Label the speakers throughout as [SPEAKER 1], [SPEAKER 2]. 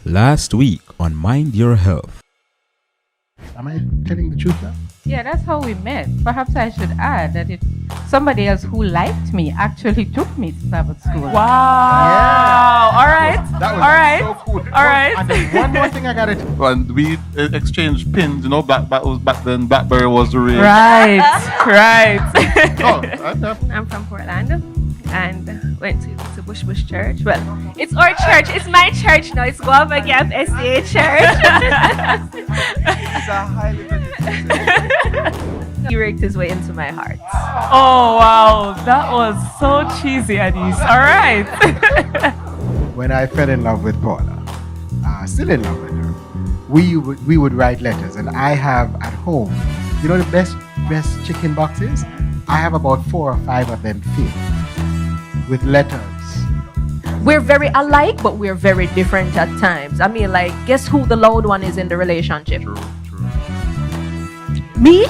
[SPEAKER 1] Last week on Mind Your Health.
[SPEAKER 2] Am I telling the truth now?
[SPEAKER 3] Yeah, that's how we met. Perhaps I should add that somebody else who liked me actually took me to Sabbath school.
[SPEAKER 4] Wow.
[SPEAKER 2] Yeah.
[SPEAKER 4] All right.
[SPEAKER 2] That was
[SPEAKER 4] All right.
[SPEAKER 2] so cool.
[SPEAKER 4] All right.
[SPEAKER 2] And then one more thing I got to
[SPEAKER 5] And we exchanged pins, back then BlackBerry was the real.
[SPEAKER 4] Right. Right.
[SPEAKER 5] Oh,
[SPEAKER 6] I'm from Portland and went to Bush Church. Well, it's our church. It's my church now. It's Guava Gap SDA Church.
[SPEAKER 5] it's a highly
[SPEAKER 6] He raked his way into my heart.
[SPEAKER 4] Oh, wow. That was so cheesy, Adis. All right.
[SPEAKER 2] When I fell in love with Paula, still in love with her, we would write letters, and I have at home, the best chicken boxes? I have about 4 or 5 of them filled with letters.
[SPEAKER 6] We're very alike, but we're very different at times. I mean, guess who the loud one is in the relationship?
[SPEAKER 5] True.
[SPEAKER 6] Me?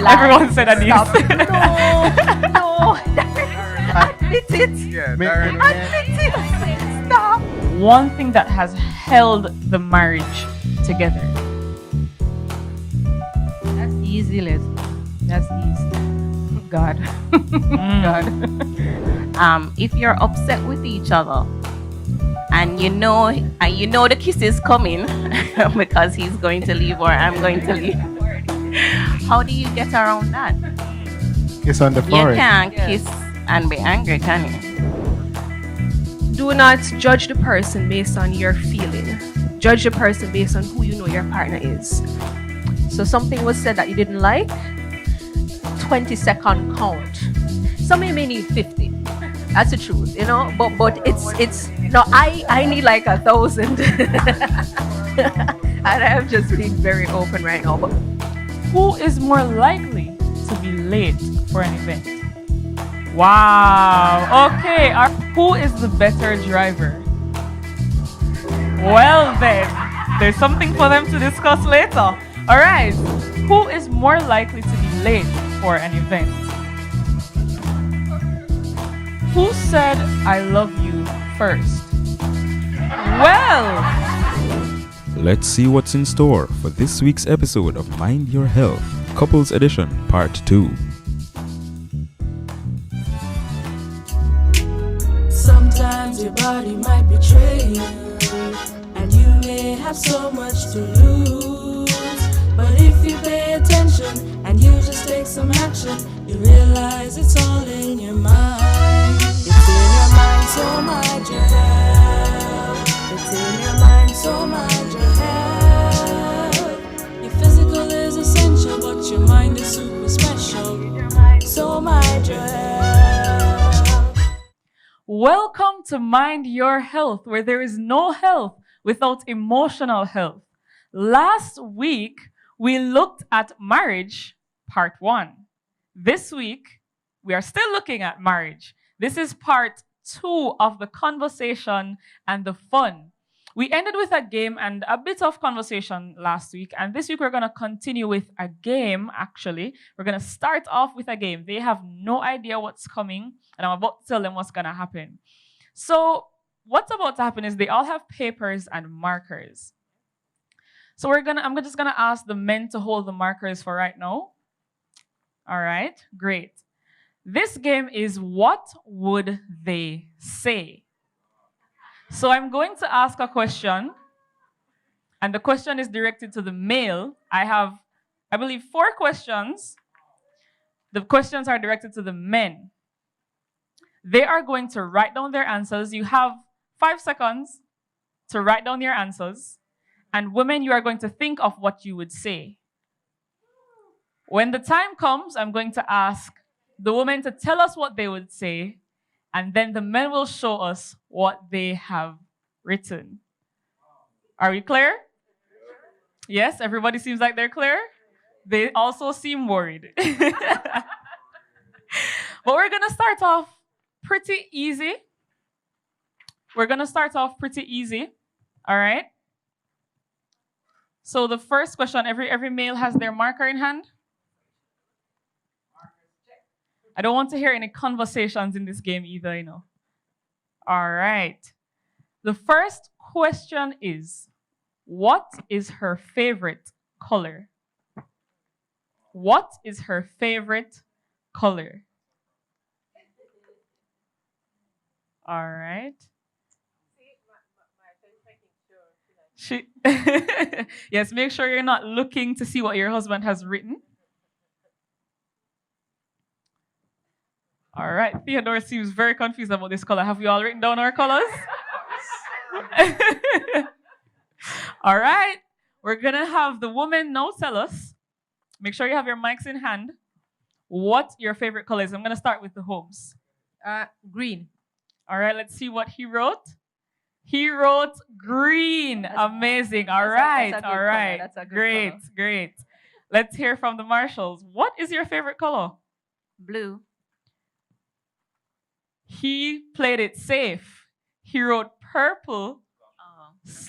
[SPEAKER 4] Everyone said Adis.
[SPEAKER 6] No. Admit it.
[SPEAKER 5] Yeah,
[SPEAKER 2] Darren.
[SPEAKER 6] Admit it. Stop.
[SPEAKER 4] One thing that has held the marriage together.
[SPEAKER 3] That's easy, Leslie. That's easy. God. God.
[SPEAKER 7] If you're upset with each other and you know the kiss is coming because he's going to leave or I'm going to leave, how do you get around that?
[SPEAKER 2] Kiss on the
[SPEAKER 7] You
[SPEAKER 2] forehead.
[SPEAKER 7] can't kiss and be angry, can you?
[SPEAKER 8] Do not judge the person based on your feeling. Judge the person based on who you know your partner is.
[SPEAKER 6] So something was said that you didn't like, 20-second count. Some may need 50. That's the truth, but it's no, I need 1,000. And I'm just being very open right now. But
[SPEAKER 4] Who is more likely to be late for an event? Wow. Okay. Who is the better driver? Well then, there's something for them to discuss later. All right. Who is more likely to be late for an event? Who said I love you first? Well,
[SPEAKER 1] Let's see what's in store for this week's episode of Mind Your Health, Couples Edition, Part 2.
[SPEAKER 9] Sometimes your body might betray you, and you may have so much to lose. But if you pay attention and you just take some action, you realize it's all in your mind. It's in your mind, so mind your health. It's in your mind, so mind your health. Your physical is essential, but your mind is super special. So mind your health.
[SPEAKER 4] welcome to Mind Your Health, where there is no health without emotional health. Last week, we looked at marriage, part 1. This week, we are still looking at marriage. This is part 2 of the conversation and the fun. We ended with a game and a bit of conversation last week, and this week we're going to continue with a game, actually. We're going to start off with a game. They have no idea what's coming, and I'm about to tell them what's going to happen. So what's about to happen is they all have papers and markers. So I'm just going to ask the men to hold the markers for right now. All right, great. This game is what would they say? So I'm going to ask a question, and the question is directed to the male. I have, I believe, 4 questions. The questions are directed to the men. They are going to write down their answers. You have 5 seconds to write down your answers. And women, you are going to think of what you would say. When the time comes, I'm going to ask the women to tell us what they would say, and then the men will show us what they have written. Are we clear? Yes, everybody seems like they're clear. They also seem worried. But we're going to start off pretty easy. All right? So the first question, every male has their marker in hand. I don't want to hear any conversations in this game either, All right. The first question is, what is her favorite color? What is her favorite color? All right. She yes, make sure you're not looking to see what your husband has written. All right. Theodore seems very confused about this color. Have you all written down our colors? All right. We're going to have the woman now tell us. Make sure you have your mics in hand. What your favorite color is. I'm going to start with the Holmes.
[SPEAKER 3] Green.
[SPEAKER 4] All right. Let's see what he wrote. He wrote green. Amazing. All right. All right. Great. Great. Let's hear from the Marshalls. What is your favorite color?
[SPEAKER 7] Blue.
[SPEAKER 4] He played it safe. He wrote purple /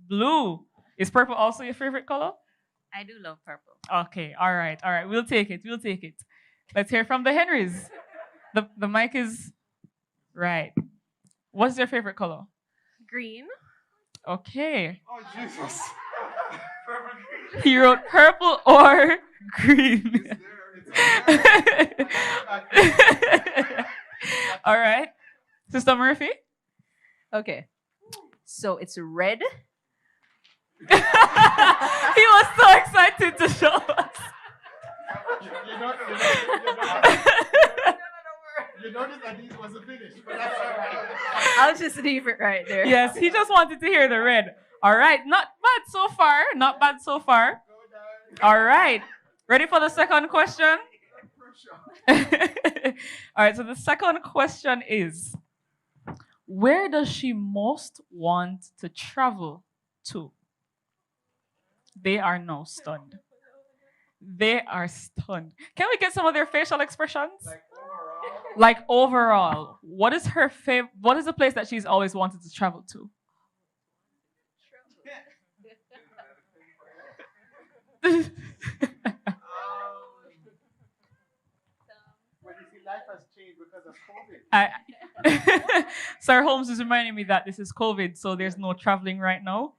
[SPEAKER 4] blue. Is purple also your favorite color?
[SPEAKER 7] I do love purple.
[SPEAKER 4] Okay. All right. All right. We'll take it. We'll take it. Let's hear from the Henrys. The mic is right. What's your favorite color?
[SPEAKER 8] Green.
[SPEAKER 4] Okay.
[SPEAKER 5] Oh, Jesus.
[SPEAKER 4] He wrote purple or green. All right. Sister Murphy?
[SPEAKER 10] Okay. So it's red.
[SPEAKER 4] He was so excited to show us.
[SPEAKER 2] You noticed that these wasn't finished, but that's all right.
[SPEAKER 10] I'll just leave it right there.
[SPEAKER 4] Yes, he just wanted to hear the red. All right. Not bad so far. Not bad so far. All right. Ready for the second question? All right. So the second question is, where does she most want to travel to? They are now stunned. They are stunned. Can we get some of their facial expressions? Like overall, what is her favorite? What is the place that she's always wanted to travel to?
[SPEAKER 2] When you see life has changed because of COVID.
[SPEAKER 4] Sir Holmes is reminding me that this is COVID, so there's no traveling right now.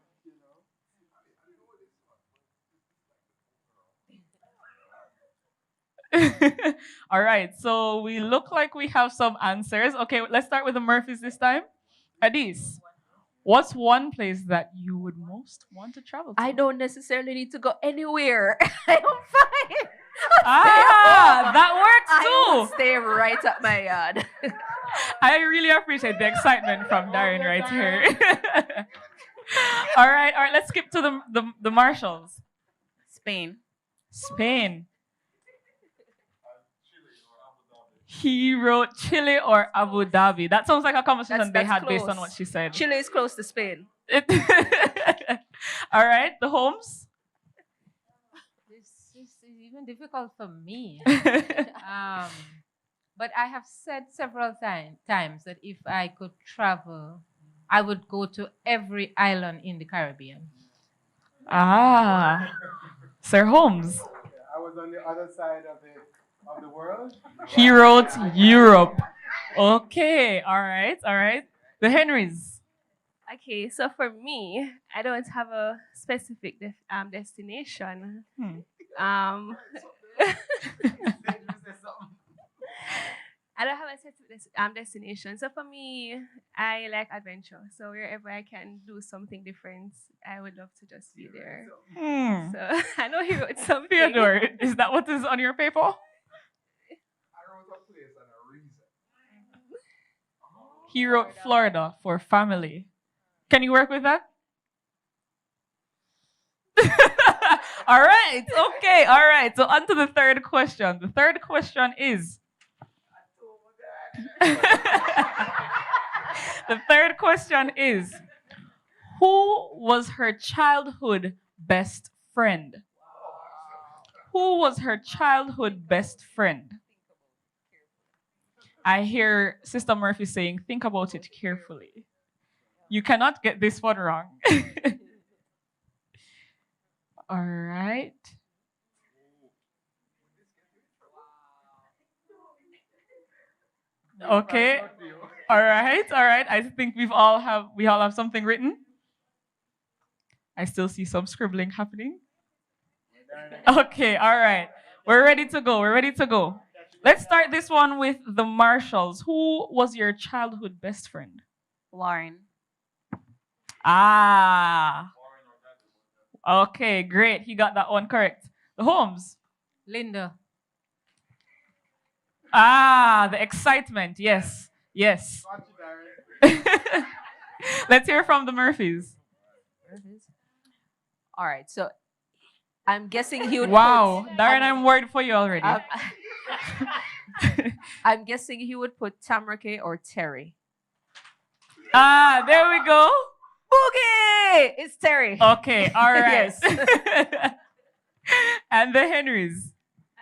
[SPEAKER 4] All right, so we look like we have some answers. Okay, let's start with the Murphys this time. Adis, what's one place that you would most want to travel to?
[SPEAKER 10] I don't necessarily need to go anywhere. I'm fine.
[SPEAKER 4] That works
[SPEAKER 10] I will
[SPEAKER 4] too.
[SPEAKER 10] stay right at my yard.
[SPEAKER 4] I really appreciate the excitement from Darren right here. All right, let's skip to the Marshalls.
[SPEAKER 7] Spain.
[SPEAKER 4] Spain. He wrote Chile or Abu Dhabi. That sounds like a conversation they had based on what she said.
[SPEAKER 10] Chile is close to Spain.
[SPEAKER 4] All right, the Holmes.
[SPEAKER 3] This is even difficult for me. But I have said several times that if I could travel, I would go to every island in the Caribbean.
[SPEAKER 4] Sir Holmes.
[SPEAKER 2] I was on the other side of the world.
[SPEAKER 4] He wrote Europe. Okay, all right. The Henrys.
[SPEAKER 6] Okay, so for me, I don't have a specific destination. I don't have a specific destination. So for me, I like adventure. So wherever I can do something different, I would love to just be there. So I know he wrote something.
[SPEAKER 4] Theodore, is that what is on your paper?
[SPEAKER 2] I wrote a place and a reason.
[SPEAKER 4] He wrote Florida for family. Can you work with that? All right. Okay. All right. So on to the third question. The third question is, the third question is, who was her childhood best friend? Who was her childhood best friend? I hear Sister Murphy saying, think about it carefully. You cannot get this one wrong. All right. Okay. All right. I think we all have something written. I still see some scribbling happening. Okay, all right. We're ready to go. Let's start this one with the Marshalls. Who was your childhood best friend?
[SPEAKER 7] Lauren.
[SPEAKER 4] Ah. Okay, great. He got that one correct. The Holmes.
[SPEAKER 3] Linda.
[SPEAKER 4] Ah, the excitement. Yes. Let's hear from the Murphys.
[SPEAKER 10] All right, so I'm guessing he would.
[SPEAKER 4] Wow, Darren, I'm worried for you already.
[SPEAKER 10] I'm guessing he would put Tamrake or Terry.
[SPEAKER 4] Ah, there we go.
[SPEAKER 10] Boogie! It's Terry.
[SPEAKER 4] Okay, all right.
[SPEAKER 10] Yes.
[SPEAKER 4] And the Henrys.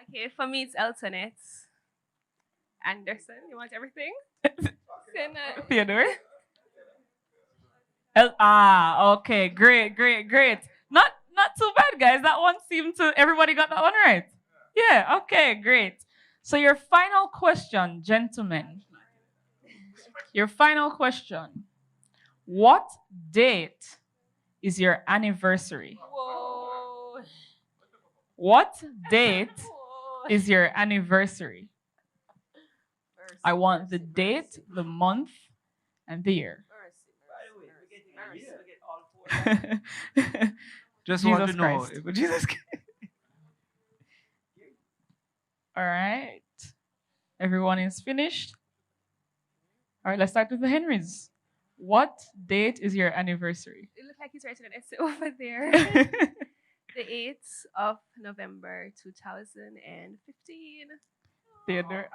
[SPEAKER 6] Okay, for me, it's Eltonet. Anderson, you want everything?
[SPEAKER 4] Theodore. Okay, great. Not too bad, guys. That one seemed to, everybody got that one right. Yeah, okay, great. So your final question, gentlemen. Your final question. What date is your anniversary?
[SPEAKER 10] Whoa.
[SPEAKER 4] What date is your anniversary? I want the date, the month, and the year.
[SPEAKER 11] Just
[SPEAKER 4] Jesus
[SPEAKER 11] want to know.
[SPEAKER 4] Christ.
[SPEAKER 11] If Jesus
[SPEAKER 4] All right. Everyone is finished. All right, let's start with the Henrys. What date is your anniversary?
[SPEAKER 6] It looks like he's writing an essay over there. The 8th of November 2015.
[SPEAKER 4] Theodore.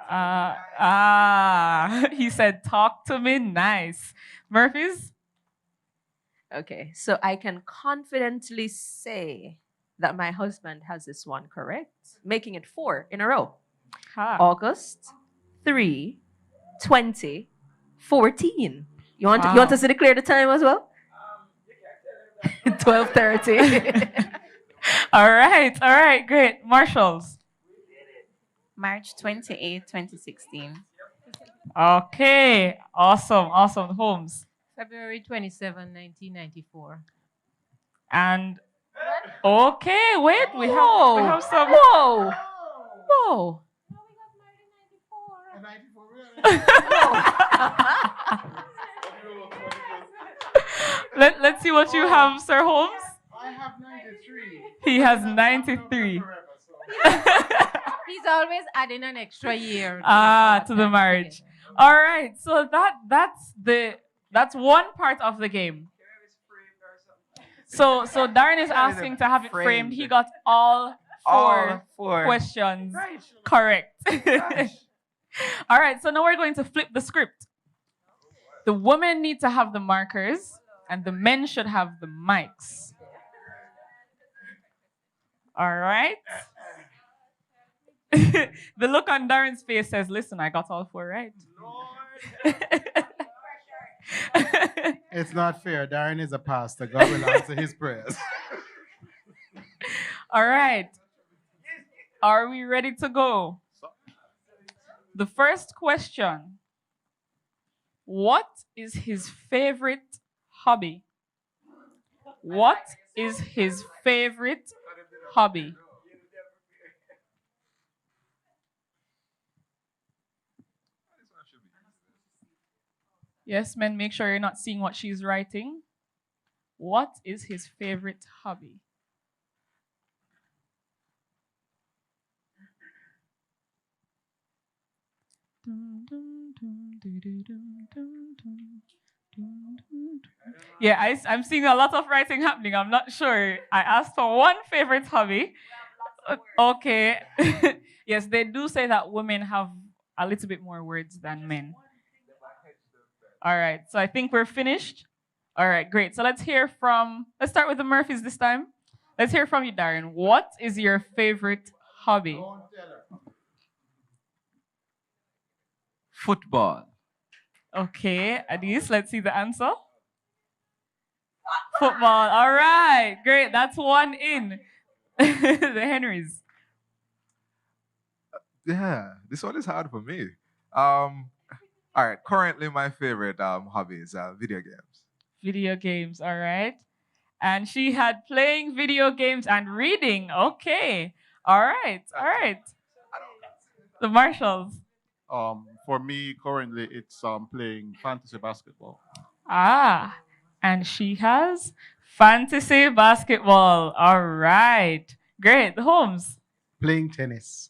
[SPEAKER 4] He said, talk to me nice. Murphys?
[SPEAKER 10] Okay, so I can confidently say that my husband has this one correct, making it 4 in a row. August 3, 2014. You want us to declare the time as well? 12:30.
[SPEAKER 4] All right, great. Marshalls.
[SPEAKER 7] March 28, 2016.
[SPEAKER 4] Okay, awesome. Holmes.
[SPEAKER 3] February 27, 1994.
[SPEAKER 4] And okay, wait, we have some.
[SPEAKER 10] Whoa.
[SPEAKER 4] Let's see what you have, Sir Holmes.
[SPEAKER 2] I have 93.
[SPEAKER 4] He has 93.
[SPEAKER 3] He's always adding an extra year.
[SPEAKER 4] To the marriage. All right, so that's one part of the game. So Darren is asking to have it framed. He got all four questions correct. All right, so now we're going to flip the script. The women need to have the markers, and the men should have the mics. All right. The look on Darren's face says, listen, I got all 4 right.
[SPEAKER 2] It's not fair. Darren is a pastor. God will answer his prayers.
[SPEAKER 4] All right. Are we ready to go? The first question. What is his favorite hobby? What is his favorite hobby? Yes, men, make sure you're not seeing what she's writing. What is his favorite hobby? Yeah, I'm seeing a lot of writing happening. I'm not sure. I asked for one favorite hobby. Okay. Yes, they do say that women have a little bit more words than men. All right, so I think we're finished. All right, great. So let's start with the Murphys this time. Let's hear from you, Darren. What is your favorite hobby?
[SPEAKER 11] Football.
[SPEAKER 4] Okay, Adis, let's see the answer. Football. All right, great. That's one in. The Henrys.
[SPEAKER 12] Yeah, this one is hard for me.
[SPEAKER 11] All right. Currently, my favorite hobby is video games.
[SPEAKER 4] Video games, all right. And she had playing video games and reading. Okay. All right. All right. The Marshalls.
[SPEAKER 5] For me, currently, it's playing fantasy basketball.
[SPEAKER 4] Ah, and she has fantasy basketball. All right. Great. The Holmes.
[SPEAKER 2] Playing tennis.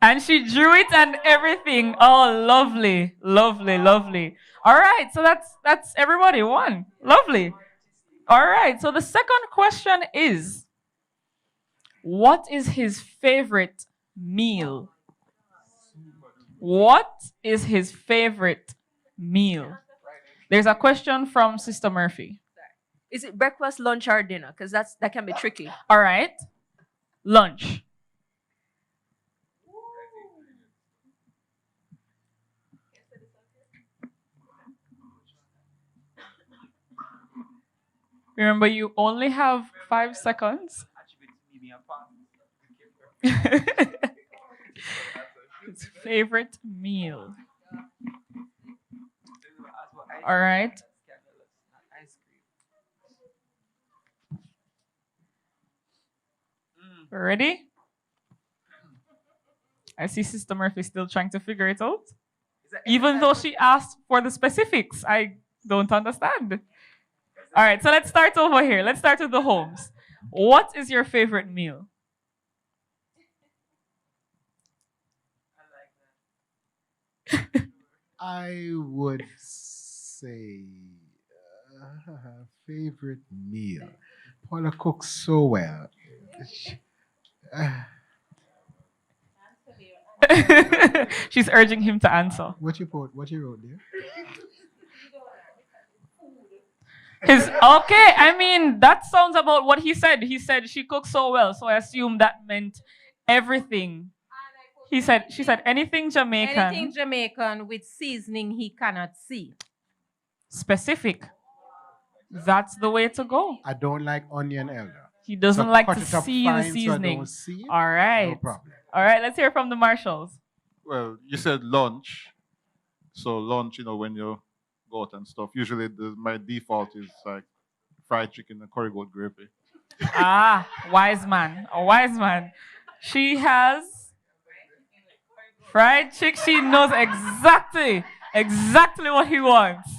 [SPEAKER 4] And she drew it and everything. Oh, lovely. Lovely, lovely. All right. So that's everybody. One. Lovely. All right. So the second question is, what is his favorite meal? What is his favorite meal? There's a question from Sister Murphy.
[SPEAKER 10] Is it breakfast, lunch, or dinner? Because that can be tricky.
[SPEAKER 4] All right. Lunch. Remember, you only have 5 seconds. His favorite meal. All right. Ready? I see Sister Murphy still trying to figure it out. Even though she asked for the specifics, I don't understand. All right, so let's start over here. Let's start with the Holmes. What is your favorite meal?
[SPEAKER 2] I would say favorite meal. Paula cooks so well.
[SPEAKER 4] She's urging him to answer.
[SPEAKER 2] What you wrote there?
[SPEAKER 4] Okay, I mean, that sounds about what he said. He said she cooks so well, so I assume that meant everything. She said anything Jamaican.
[SPEAKER 3] Anything Jamaican with seasoning he cannot see.
[SPEAKER 4] Specific. That's the way to go.
[SPEAKER 2] I don't like onion elder.
[SPEAKER 4] He doesn't
[SPEAKER 2] So
[SPEAKER 4] like
[SPEAKER 2] cut
[SPEAKER 4] to
[SPEAKER 2] it up
[SPEAKER 4] see
[SPEAKER 2] fine
[SPEAKER 4] the
[SPEAKER 2] so I
[SPEAKER 4] seasoning.
[SPEAKER 2] don't see it.
[SPEAKER 4] All right.
[SPEAKER 2] No problem.
[SPEAKER 4] All right, let's hear from the Marshalls.
[SPEAKER 5] Well, you said lunch. So lunch, when you go out and stuff, usually my default is like fried chicken and curry goat gravy.
[SPEAKER 4] Ah, wise man. A wise man. She has fried chicken. She knows exactly what he wants.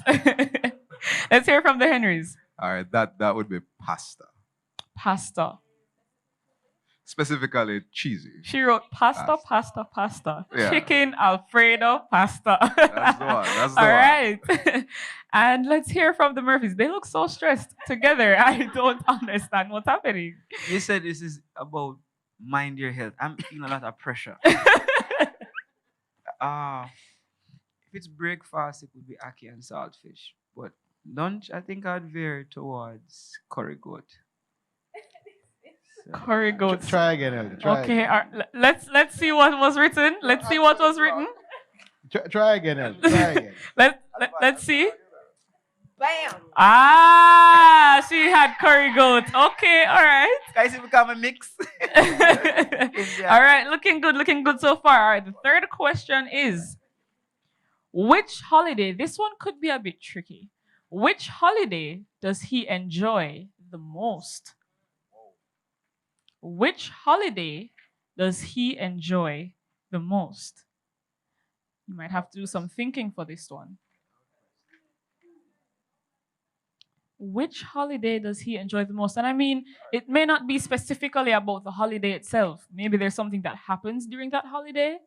[SPEAKER 4] Let's hear from the Henrys.
[SPEAKER 11] All right. That would be pasta.
[SPEAKER 4] Pasta.
[SPEAKER 11] Specifically cheesy.
[SPEAKER 4] She wrote pasta.
[SPEAKER 11] Yeah.
[SPEAKER 4] Chicken Alfredo pasta.
[SPEAKER 11] That's the one. That's the
[SPEAKER 4] All
[SPEAKER 11] one.
[SPEAKER 4] right. And let's hear from the Murphys. They look so stressed together. I don't understand what's happening.
[SPEAKER 12] You said this is about mind your health. I'm feeling a lot of pressure. If it's breakfast, it would be ackee and saltfish. But lunch, I think I'd veer towards curry goat.
[SPEAKER 4] Curry goat.
[SPEAKER 2] Try again, Elder. Try
[SPEAKER 4] Okay,
[SPEAKER 2] again.
[SPEAKER 4] let's see what was written. Let's see what was written.
[SPEAKER 2] Try again, Elder. Try again.
[SPEAKER 4] Let's see.
[SPEAKER 10] Bam!
[SPEAKER 4] Ah, she had curry goat. Okay, all right.
[SPEAKER 12] Guys, it become a mix.
[SPEAKER 4] All right, looking good so far. All right, the third question is, which holiday, this one could be a bit tricky. Which holiday does he enjoy the most? Which holiday does he enjoy the most? You might have to do some thinking for this one. Which holiday does he enjoy the most? And I mean, it may not be specifically about the holiday itself. Maybe there's something that happens during that holiday.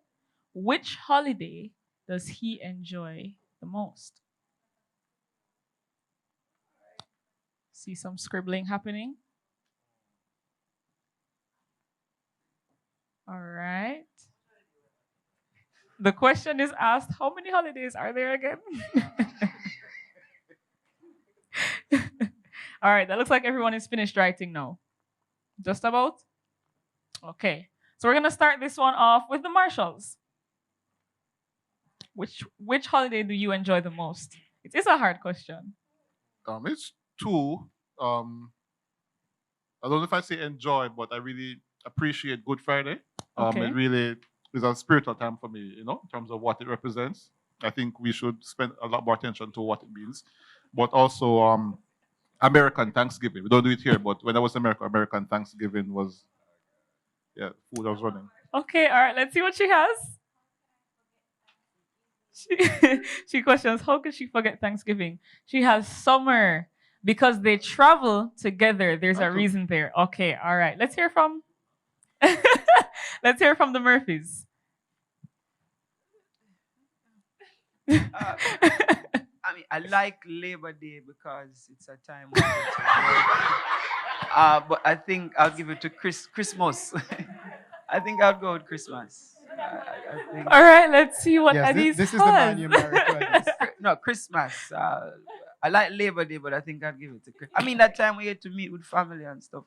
[SPEAKER 4] Which holiday does he enjoy the most? See some scribbling happening. All right. The question is asked, how many holidays are there again? All right, that looks like everyone is finished writing now. Just about? Okay. So we're going to start this one off with the Marshalls. Which holiday do you enjoy the most? It is a hard question.
[SPEAKER 5] It's two. I don't know if I say enjoy, but I really appreciate Good Friday.
[SPEAKER 4] Okay.
[SPEAKER 5] It really is a spiritual time for me, in terms of what it represents. I think we should spend a lot more attention to what it means. But also American Thanksgiving. We don't do it here, but when I was in America, American Thanksgiving was, food I was running.
[SPEAKER 4] Okay, all right, let's see what she has. She questions, how could she forget Thanksgiving? She has summer because they travel together. There's a reason there. Okay, all right. Let's hear from the Murphys.
[SPEAKER 12] I mean, I like Labor Day because it's a time when we get to work. But I think I'll give it to Christmas. I think I'll go with Christmas. I think.
[SPEAKER 4] All right, let's see what Eddie's
[SPEAKER 2] this is the man you're married to.
[SPEAKER 12] No, Christmas. I like Labor Day, but I think I'll give it to Christmas. I mean, that time we get to meet with family and stuff.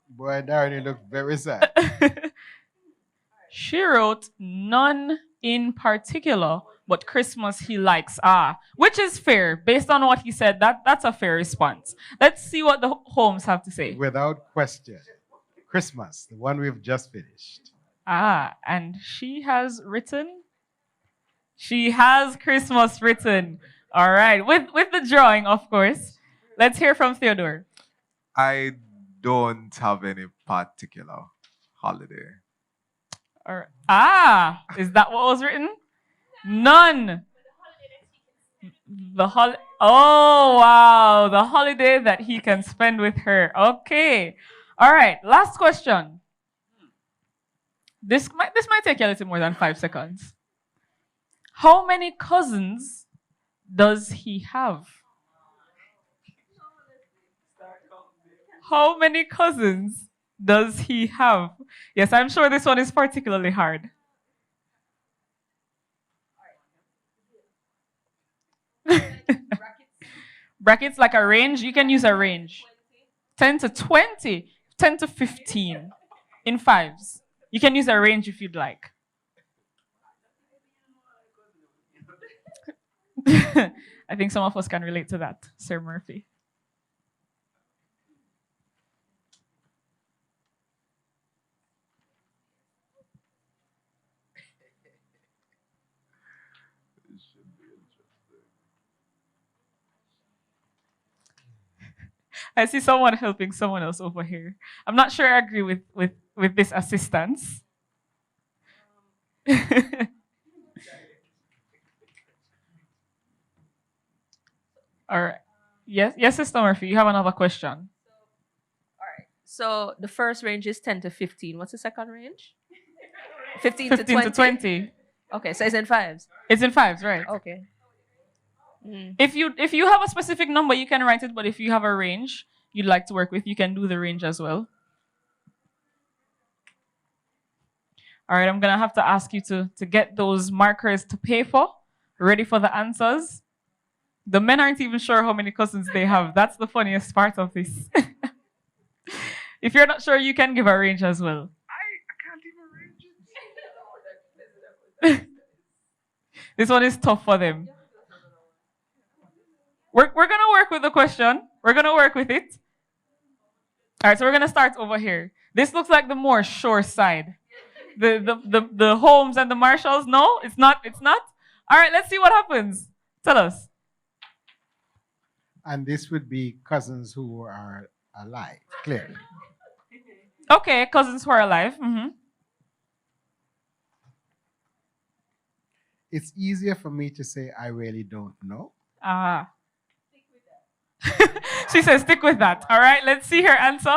[SPEAKER 2] Boy, Darren, you look very sad.
[SPEAKER 4] She wrote none in particular, but Christmas he likes. Which is fair. Based on what he said, that's a fair response. Let's see what the Holmes have to say.
[SPEAKER 2] Without question. Christmas, the one we've just finished.
[SPEAKER 4] And she has Christmas written. All right, with the drawing, of course. Let's hear from Theodore.
[SPEAKER 11] I don't have any particular holiday.
[SPEAKER 4] Is that what was written? None. Oh, wow. The holiday that he can spend with her. Okay. All right. Last question. This might take you a little more than 5 seconds. How many cousins does he have? How many cousins does he have? Yes, I'm sure this one is particularly hard. Brackets like a range. You can use a range. 10 to 20, 10 to 15 in fives. You can use a range if you'd like. I think some of us can relate to that, Sir Murphy. I see someone helping someone else over here. I'm not sure I agree with this assistance. All right. Yes, Sister Murphy, you have another question.
[SPEAKER 10] All right. So the first range is 10 to 15. What's the second range? 15 to 20. Okay, so it's in fives.
[SPEAKER 4] It's in fives, right?
[SPEAKER 10] Okay.
[SPEAKER 4] If you have a specific number, you can write it, but if you have a range you'd like to work with, you can do the range as well. All right, I'm going to have to ask you to get those markers to pay for. Ready for the answers? The men aren't even sure how many cousins they have. That's the funniest part of this. If you're not sure, you can give a range as well.
[SPEAKER 12] I can't even range it.
[SPEAKER 4] This one is tough for them. We're going to work with the question. We're going to work with it. All right, so we're going to start over here. This looks like the more sure side. The Holmes and the Marshalls. No, it's not. It's not. All right, let's see what happens. Tell us.
[SPEAKER 2] And this would be cousins who are alive, clearly.
[SPEAKER 4] Okay, cousins who are alive. Mm-hmm.
[SPEAKER 2] It's easier for me to say I really don't know.
[SPEAKER 4] She says stick with that. All right, let's see her answer.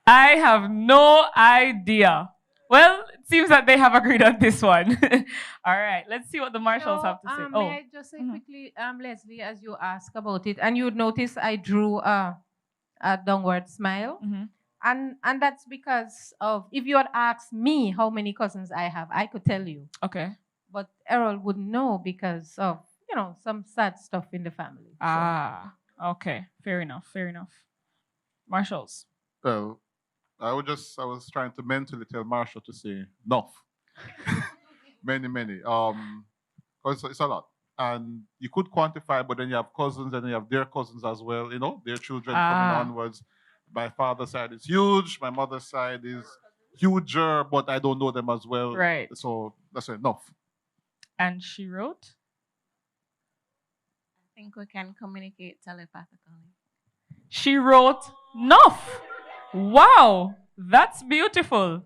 [SPEAKER 4] I have no idea. Well, it seems that they have agreed on this one. All right, let's see what the Marshalls have to say.
[SPEAKER 3] May I just say quickly, Leslie, as you ask about it, and you would notice I drew a downward smile.
[SPEAKER 4] Mm-hmm.
[SPEAKER 3] And that's because of, if you had asked me how many cousins I have, I could tell you.
[SPEAKER 4] Okay.
[SPEAKER 3] But Errol wouldn't know because of, some sad stuff in the family.
[SPEAKER 4] Okay. Fair enough. Marshalls.
[SPEAKER 5] Well, I was trying to mentally tell Marshall to say enough. many. Because it's a lot. And you could quantify, but then you have cousins and you have their cousins as well, their children coming onwards. My father's side is huge. My mother's side is huger, but I don't know them as well.
[SPEAKER 4] Right.
[SPEAKER 5] So that's enough.
[SPEAKER 4] And she wrote,
[SPEAKER 7] I think we can communicate telepathically.
[SPEAKER 4] she wrote, enough. Wow, that's beautiful.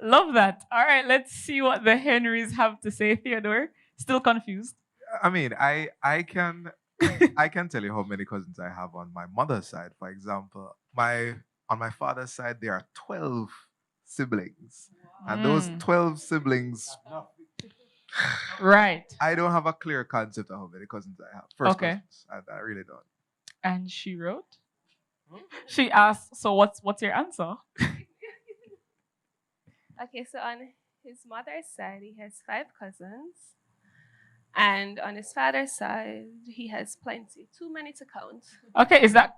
[SPEAKER 4] Love that. All right, let's see what the Henrys have to say. Theodore, still confused.
[SPEAKER 11] I mean, I can tell you how many cousins I have on my mother's side. For example, on my father's side, there are 12 siblings. And those 12 siblings,
[SPEAKER 4] right.
[SPEAKER 11] I don't have a clear concept of how many cousins I have. First
[SPEAKER 4] Okay.
[SPEAKER 11] cousins. I really don't.
[SPEAKER 4] And she wrote, she asked, so what's your answer?
[SPEAKER 6] Okay, so on his mother's side, he has 5 cousins. And on his father's side, he has plenty. Too many to count.
[SPEAKER 4] Okay, is that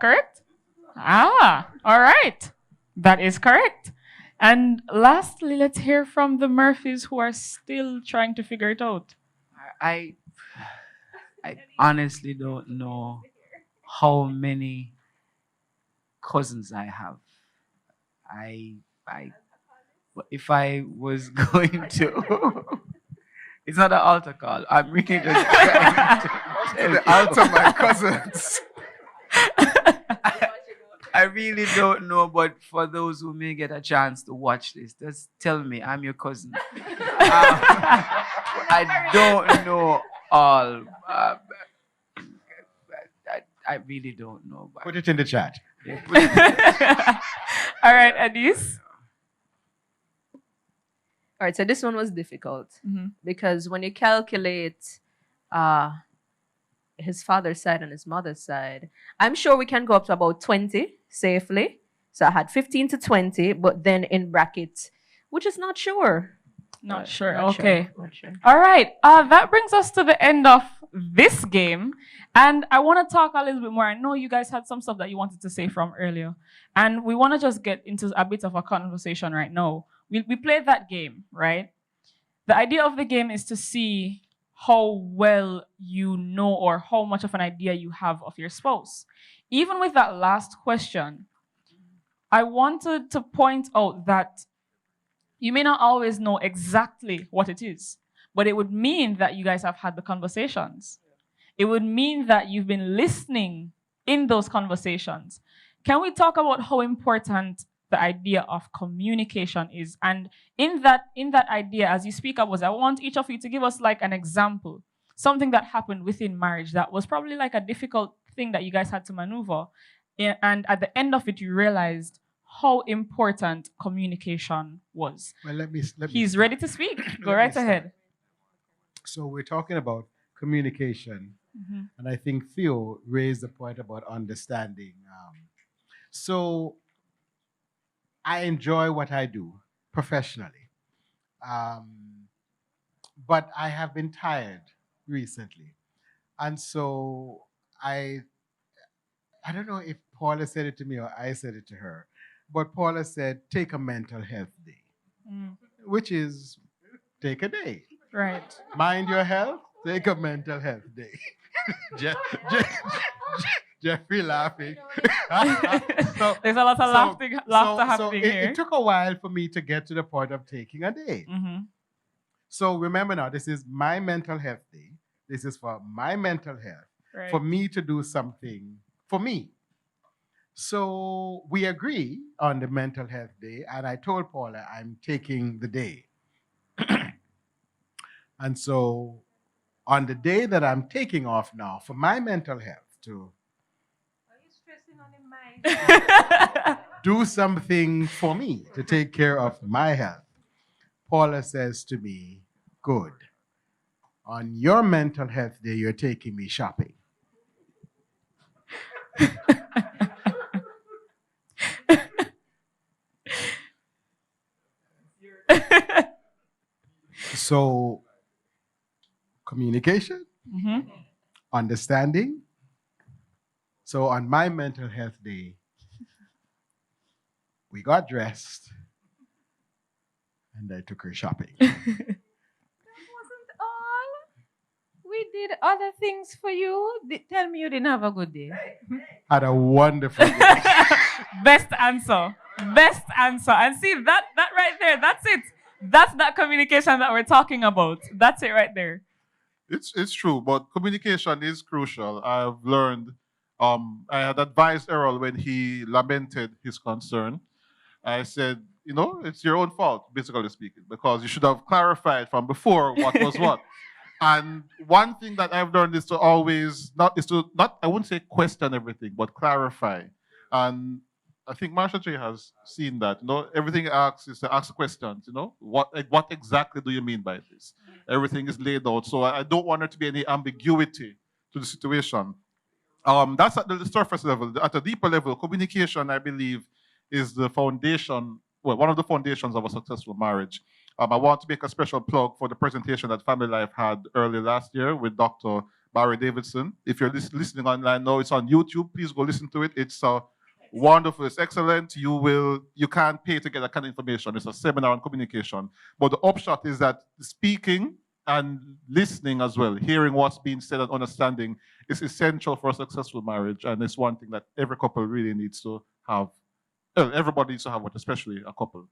[SPEAKER 4] correct? Ah, all right. That is correct. And lastly, let's hear from the Murphys who are still trying to figure it out.
[SPEAKER 12] I honestly don't know how many cousins I have. If I was going to, it's not an altar call. I'm really just trying to
[SPEAKER 11] altar my cousins.
[SPEAKER 12] I really don't know, but for those who may get a chance to watch this, just tell me I'm your cousin. I don't know all. I really don't know.
[SPEAKER 2] Put it in the chat.
[SPEAKER 4] All right, Adis.
[SPEAKER 10] All right, so this one was difficult
[SPEAKER 4] Mm-hmm.
[SPEAKER 10] because when you calculate his father's side and his mother's side, I'm sure we can go up to about 20 safely. So I had 15 to 20, but then in brackets, we're just not sure.
[SPEAKER 4] Not sure.
[SPEAKER 10] Not
[SPEAKER 4] Okay.
[SPEAKER 10] sure. Not sure.
[SPEAKER 4] All right. That brings us to the end of this game. And I want to talk a little bit more. I know you guys had some stuff that you wanted to say from earlier. And we want to just get into a bit of a conversation right now. We played that game, right? The idea of the game is to see how well you know or how much of an idea you have of your spouse. Even with that last question, I wanted to point out that you may not always know exactly what it is, but it would mean that you guys have had the conversations. It would mean that you've been listening in those conversations. Can we talk about how important the idea of communication is? And in that idea, as you speak up, I want each of you to give us like an example, something that happened within marriage that was probably like a difficult thing that you guys had to maneuver. And at the end of it, you realized how important communication was.
[SPEAKER 2] Well, let me
[SPEAKER 4] He's ready to speak. Go right ahead.
[SPEAKER 2] So we're talking about communication, and I think Theo raised the point about understanding. So I enjoy what I do professionally, but I have been tired recently, and so I don't know if Paula said it to me or I said it to her, but Paula said, take a mental health day, which is take a day.
[SPEAKER 4] Right.
[SPEAKER 2] Mind your health, take a mental health day. Jeffrey laughing.
[SPEAKER 4] There's a lot of laughter happening here.
[SPEAKER 2] It took a while for me to get to the point of taking a day. So remember now, this is my mental health day. This is for my mental health,
[SPEAKER 4] Right.
[SPEAKER 2] for me to do something for me. So we agree on the mental health day, and I told Paula I'm taking the day. And so on the day that I'm taking off now for my mental health to do something for me, to take care of my health, Paula says to me, good. On your mental health day, you're taking me shopping. So, communication, understanding. So, on my mental health day, we got dressed and I took her shopping.
[SPEAKER 3] That wasn't all. We did other things for you. Tell me you didn't have a good day.
[SPEAKER 2] Had a wonderful day.
[SPEAKER 4] Best answer. Best answer. And see that right there, that's it. That's that communication that we're talking about. That's it right there.
[SPEAKER 5] It's true, but communication is crucial. I've learned. I had advised Errol when he lamented his concern. I said, it's your own fault, basically speaking, because you should have clarified from before what was what. And one thing that I've learned is to always not, I wouldn't say question everything, but clarify. And I think Marsha J has seen that. Everything he asks is to ask questions. What exactly do you mean by this? Everything is laid out. So I don't want there to be any ambiguity to the situation. That's at the surface level. At a deeper level, communication, I believe, is the foundation, one of the foundations of a successful marriage. I want to make a special plug for the presentation that Family Life had early last year with Dr. Barry Davidson. If you're listening online now, it's on YouTube. Please go listen to it. It's wonderful. It's excellent. You can't pay to get that kind of information. It's a seminar on communication. But the upshot is that speaking and listening as well, hearing what's being said and understanding is essential for a successful marriage. And it's one thing that every couple really needs to have. Everybody needs to have it, especially a couple.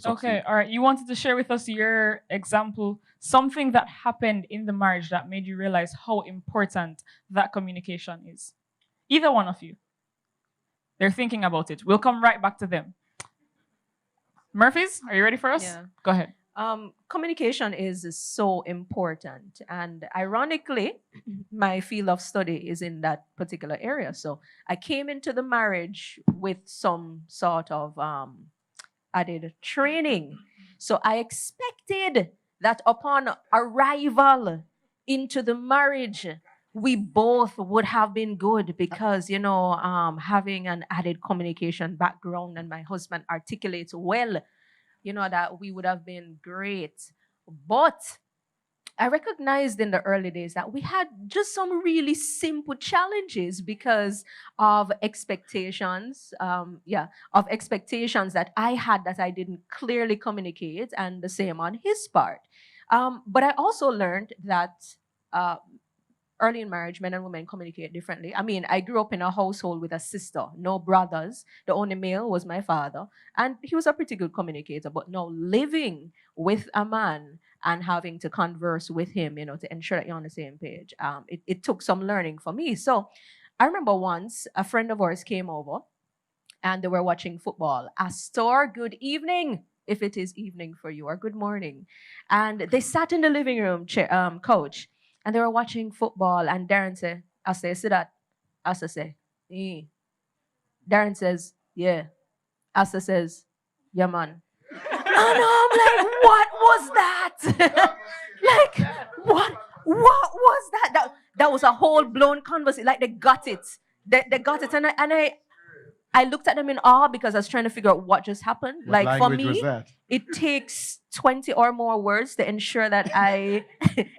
[SPEAKER 4] Okay, all right. You wanted to share with us your example, something that happened in the marriage that made you realize how important that communication is. Either one of you. They're thinking about it. We'll come right back to them. Murphys, are you ready for us?
[SPEAKER 10] Yeah.
[SPEAKER 4] Go ahead.
[SPEAKER 10] Communication is so important. And ironically, my field of study is in that particular area. So I came into the marriage with some sort of added training. So I expected that upon arrival into the marriage, we both would have been good because, having an added communication background and my husband articulates well, that we would have been great. But I recognized in the early days that we had just some really simple challenges because of expectations, of expectations that I had that I didn't clearly communicate, and the same on his part. But I also learned that early in marriage, men and women communicate differently. I mean, I grew up in a household with a sister, no brothers. The only male was my father. And he was a pretty good communicator. But now living with a man and having to converse with him, to ensure that you're on the same page, it took some learning for me. So I remember once a friend of ours came over and they were watching football. Astor, good evening, if it is evening for you, or good morning. And they sat in the living room couch. And they were watching football, and Darren said, I say, see that? Asa say, Darren says, yeah. Asa says, yeah, man. And I'm like, what was that? Like, what was that? That was a whole blown conversation. Like, they got it. They got it. And I looked at them in awe because I was trying to figure out what just happened.
[SPEAKER 2] What
[SPEAKER 10] like, for me,
[SPEAKER 2] was that?
[SPEAKER 10] It takes 20 or more words to ensure that I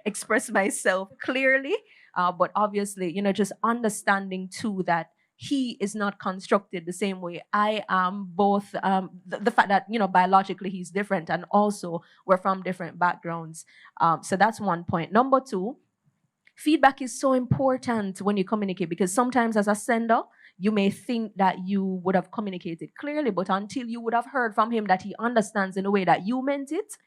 [SPEAKER 10] express myself clearly. But obviously, just understanding too that he is not constructed the same way I am, both the fact that, biologically he's different, and also we're from different backgrounds. So that's one point. Number two, feedback is so important when you communicate, because sometimes as a sender, you may think that you would have communicated clearly, but until you would have heard from him that he understands in a way that you meant it,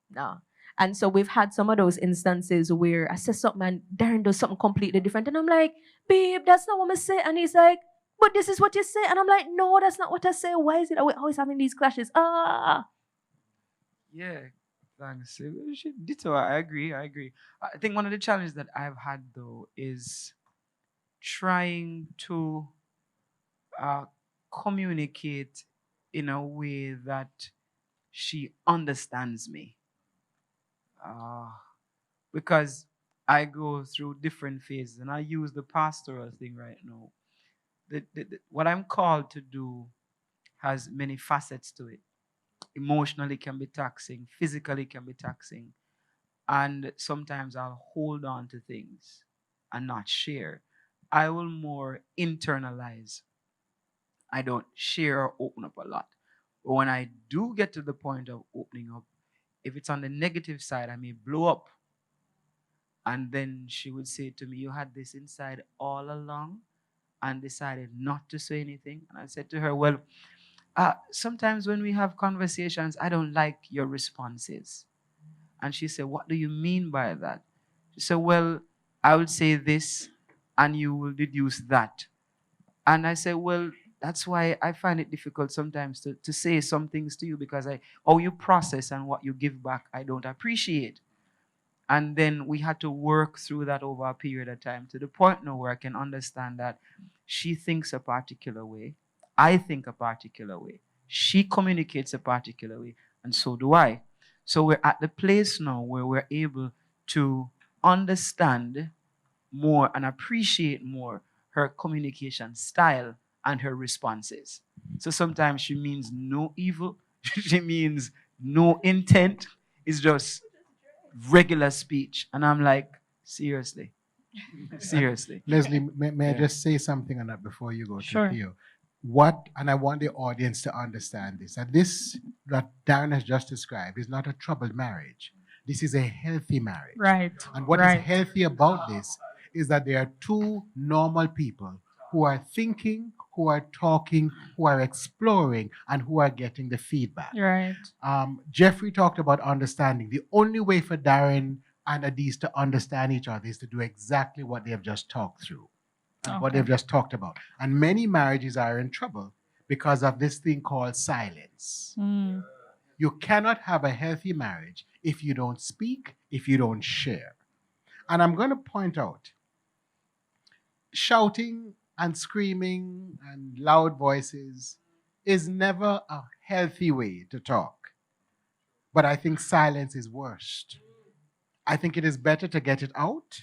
[SPEAKER 10] no. And so we've had some of those instances where I say something and Darren does something completely different. And I'm like, babe, that's not what I say. And he's like, but this is what you say. And I'm like, no, that's not what I say. Why is it we're always having these clashes?
[SPEAKER 12] Yeah, thanks. Ditto, I agree. I think one of the challenges that I've had, though, is trying to communicate in a way that she understands me. Because I go through different phases, and I use the pastoral thing right now. What I'm called to do has many facets to it. Emotionally can be taxing, physically can be taxing, and sometimes I'll hold on to things and not share. I will more internalize. I don't share or open up a lot. But when I do get to the point of opening up, if it's on the negative side, I may blow up. And then she would say to me, you had this inside all along and decided not to say anything. And I said to her, well, sometimes when we have conversations, I don't like your responses. And she said, what do you mean by that? She said, well, I would say this and you will deduce that. And I said, well, that's why I find it difficult sometimes to say some things to you, because how you process and what you give back, I don't appreciate. And then we had to work through that over a period of time to the point now where I can understand that she thinks a particular way, I think a particular way, she communicates a particular way, and so do I. So we're at the place now where we're able to understand more and appreciate more her communication style and her responses. So sometimes she means no evil, she means no intent, it's just regular speech. And I'm like, seriously? Seriously.
[SPEAKER 2] Leslie, may I just say something on that before you go to
[SPEAKER 4] Sure.
[SPEAKER 2] Theo? And I want the audience to understand this, that Darren has just described is not a troubled marriage. This is a healthy marriage.
[SPEAKER 4] Right.
[SPEAKER 2] And what is healthy about this is that there are two normal people who are thinking, who are talking, who are exploring, and who are getting the feedback.
[SPEAKER 4] Right.
[SPEAKER 2] Jeffrey talked about understanding. The only way for Darren and Adise to understand each other is to do exactly what they have just talked through, what they've just talked about. And many marriages are in trouble because of this thing called silence. You cannot have a healthy marriage if you don't speak, if you don't share. And I'm going to point out, shouting and screaming and loud voices is never a healthy way to talk. But I think silence is worst. I think it is better to get it out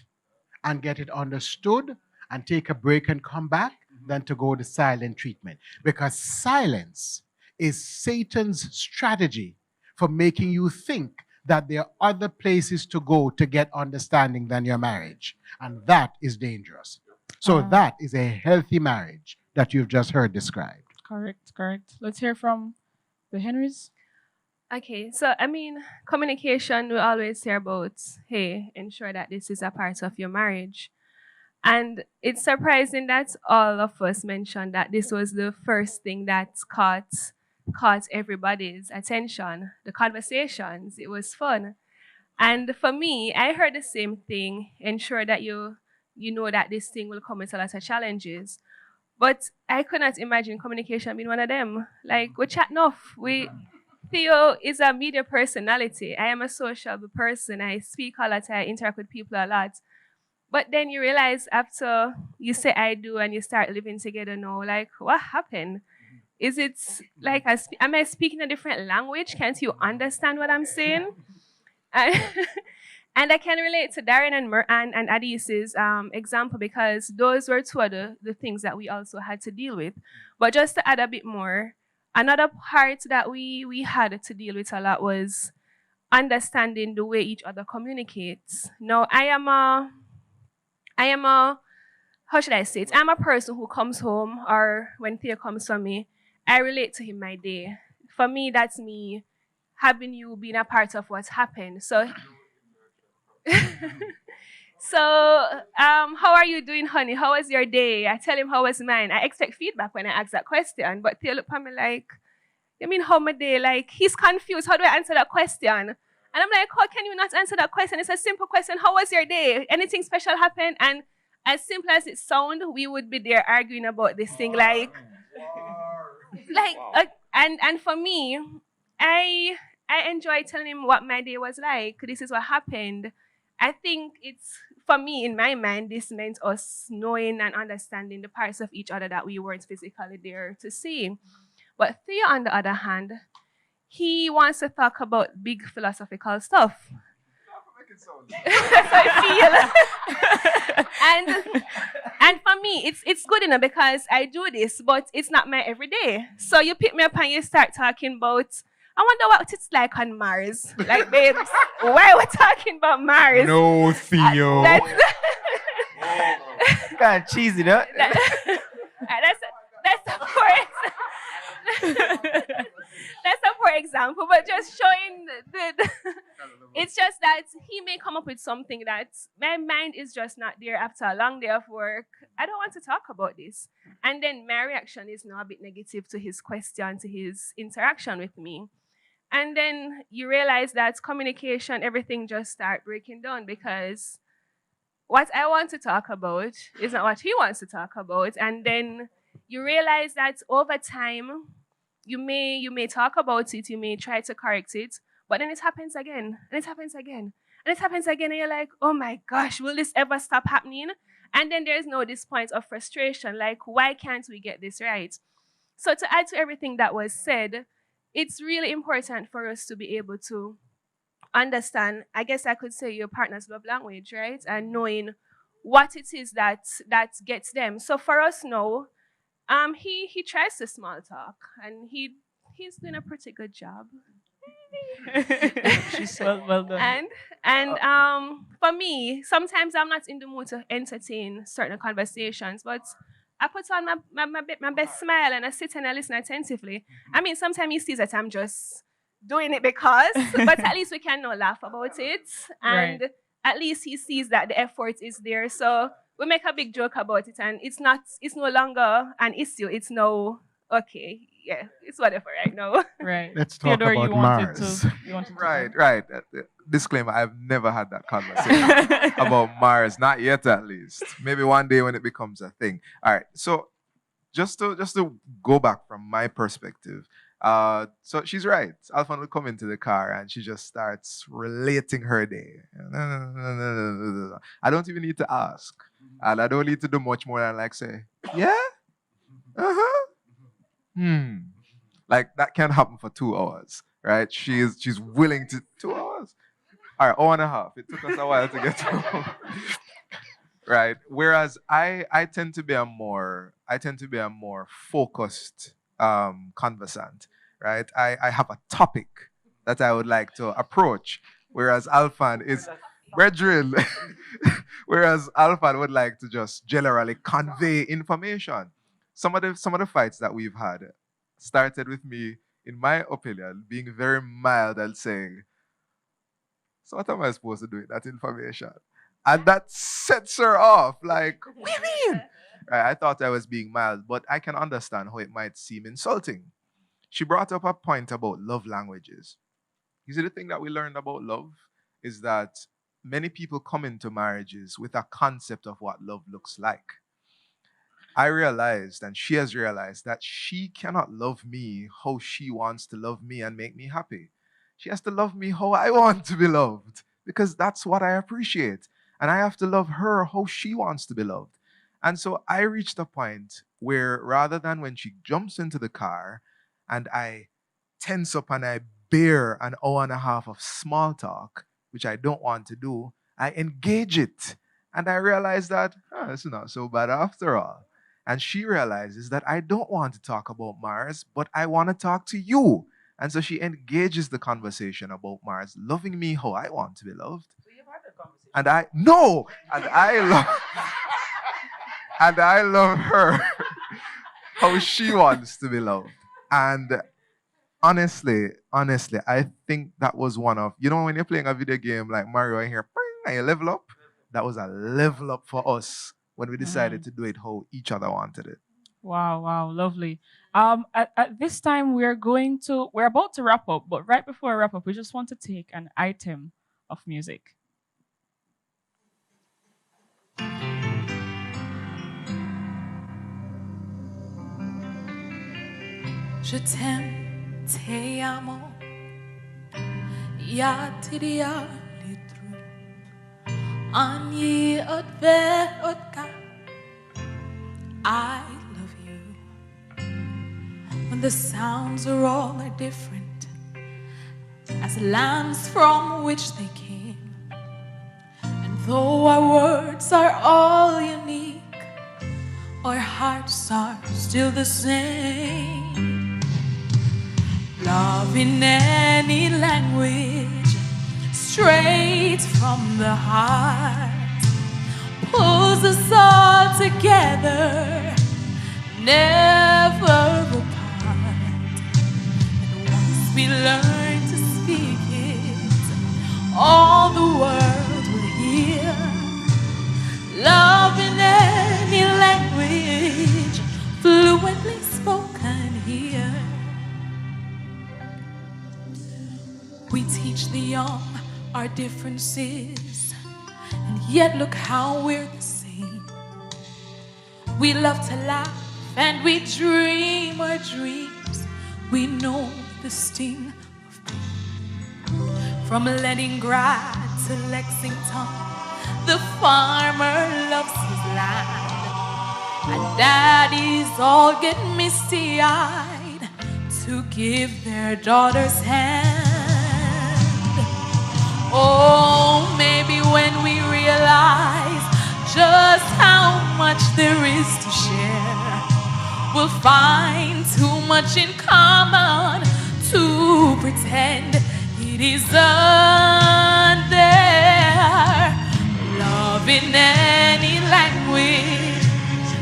[SPEAKER 2] and get it understood and take a break and come back than to go the silent treatment. Because silence is Satan's strategy for making you think that there are other places to go to get understanding than your marriage. And that is dangerous. So that is a healthy marriage that you've just heard described.
[SPEAKER 4] Correct. Let's hear from the Henrys.
[SPEAKER 6] Okay, so I mean, communication, we always hear about, hey, ensure that this is a part of your marriage. And it's surprising that all of us mentioned that this was the first thing that caught everybody's attention, the conversations. It was fun. And for me, I heard the same thing, ensure that you know that this thing will come with a lot of challenges. But I could not imagine communication being one of them. Like, we chat enough. Theo is a media personality. I am a social person. I speak a lot. I interact with people a lot. But then you realize after you say I do and you start living together now, like, what happened? Is it like, am I speaking a different language? Can't you understand what I'm saying? And I can relate to Darren and Adise's example, because those were two of the things that we also had to deal with. But just to add a bit more, another part that we had to deal with a lot was understanding the way each other communicates. Now, I am a, how should I say it? I'm a person who comes home, or when Theo comes for me, I relate to him my day. For me, that's me having you being a part of what's happened. So, how are you doing, honey? How was your day? I tell him how was mine. I expect feedback when I ask that question, but Theo look at me like, you mean how my day? Like, he's confused. How do I answer that question? And I'm like, how can you not answer that question? It's a simple question. How was your day? Anything special happened? And as simple as it sounds, we would be there arguing about this thing. And for me, I enjoy telling him what my day was like. This is what happened. I think it's, for me, in my mind, this meant us knowing and understanding the parts of each other that we weren't physically there to see. But Theo, on the other hand, he wants to talk about big philosophical stuff. And for me, it's good enough because I do this, but it's not my everyday. So you pick me up and you start talking about, I wonder what it's like on Mars. Like, babes, why are we talking about Mars?
[SPEAKER 2] No, Theo.
[SPEAKER 12] Kind of cheesy, though.
[SPEAKER 6] That's a poor example, but just showing it's just that he may come up with something that my mind is just not there after a long day of work. I don't want to talk about this. And then my reaction is now a bit negative to his question, to his interaction with me. And then you realize that communication, everything just start breaking down because what I want to talk about is not what he wants to talk about. And then you realize that over time, you may talk about it, you may try to correct it, but then it happens again, and it happens again, and it happens again, and you're like, oh my gosh, will this ever stop happening? And then there's this point of frustration, like, why can't we get this right? So to add to everything that was said, it's really important for us to be able to understand, I guess I could say, your partner's love language, right? And knowing what it is that gets them. So for us now, he tries to small talk, and he's doing a pretty good job.
[SPEAKER 4] well done.
[SPEAKER 6] And for me, sometimes I'm not in the mood to entertain certain conversations, but I put on my best smile and I sit and I listen attentively. I mean, sometimes he sees that I'm just doing it because, but at least we can now laugh about it, and at least he sees that the effort is there. So we make a big joke about it, and it's no longer an issue. It's no, okay, yeah, it's whatever right now.
[SPEAKER 4] Right.
[SPEAKER 2] Let's talk
[SPEAKER 4] Theodore,
[SPEAKER 2] about Mars.
[SPEAKER 11] Right. Disclaimer, I've never had that conversation about Mars, not yet at least. Maybe one day when it becomes a thing. All right, so just to go back from my perspective, so she's right. Alpha will come into the car and she just starts relating her day. I don't even need to ask. And I don't need to do much more than like say, yeah? Like that can happen for 2 hours, right? She's willing to 2 hours. All right, hour and a half. It took us a while to get to home. Right. Whereas I tend to be a more focused conversant, right? I have a topic that I would like to approach, whereas Alphan is brethren. Whereas Alphan would like to just generally convey information. Some of the fights that we've had started with me, in my opinion, being very mild and saying, so what am I supposed to do with that information? And that sets her off. Like, what do you mean? Right, I thought I was being mild, but I can understand how it might seem insulting. She brought up a point about love languages. You see, the thing that we learned about love is that many people come into marriages with a concept of what love looks like. I realized, and she has realized, that she cannot love me how she wants to love me and make me happy. She has to love me how I want to be loved, because that's what I appreciate. And I have to love her how she wants to be loved. And so I reached a point where rather than when she jumps into the car and I tense up and I bear an hour and a half of small talk, which I don't want to do, I engage it. And I realize that it's not so bad after all. And she realizes that I don't want to talk about Mars, but I want to talk to you. And so she engages the conversation about Mars, loving me how I want to be loved.
[SPEAKER 12] So you've had that conversation?
[SPEAKER 11] And I love her how she wants to be loved. And honestly, I think that was one of, when you're playing a video game like Mario and here, and you level up, that was a level up for us when we decided to do it how each other wanted it.
[SPEAKER 4] Wow, lovely. At this time, we're about to wrap up, but right before I wrap up, we just want to take an item of music.
[SPEAKER 9] Je t'aime, te amo, ya ti dia litru, anyi otve otka. I love you. When the sounds are different as the lands from which they came, and though our words are all unique, our hearts are still the same. Love in any language, straight from the heart, pulls us all together, never apart. And once we learn to speak it, all the world will hear. Love in any language, fluently spoken here. We teach the young our differences, and yet look how we're the same. We love to laugh and we dream our dreams. We know the sting of pain. From Leningrad to Lexington, the farmer loves his land, and daddies all get misty-eyed to give their daughters hand. Oh, maybe when we realize just how much there is to share, we'll find too much in common to pretend it isn't there. Love in any language,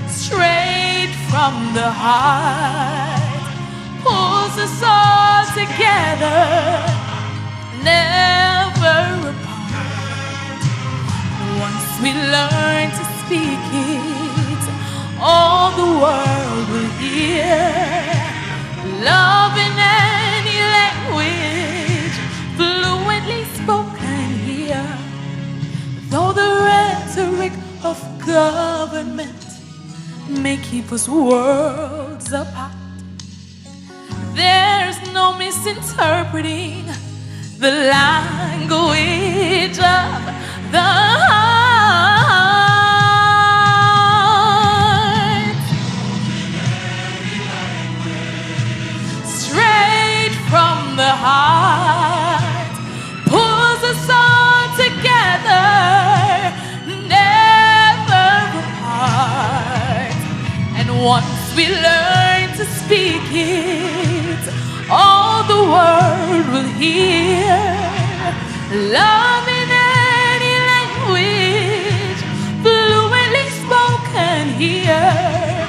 [SPEAKER 9] straight from the heart, pulls us all together, never apart. Once we learn to speak it, all the world will hear. Love in any language, fluently spoken here. Though the rhetoric of government may keep us worlds apart, there's no misinterpreting the language of the heart. Straight from the heart, pulls us all together, never apart. And once we learn to speak it, all the world will hear. Love in any language, fluently spoken here.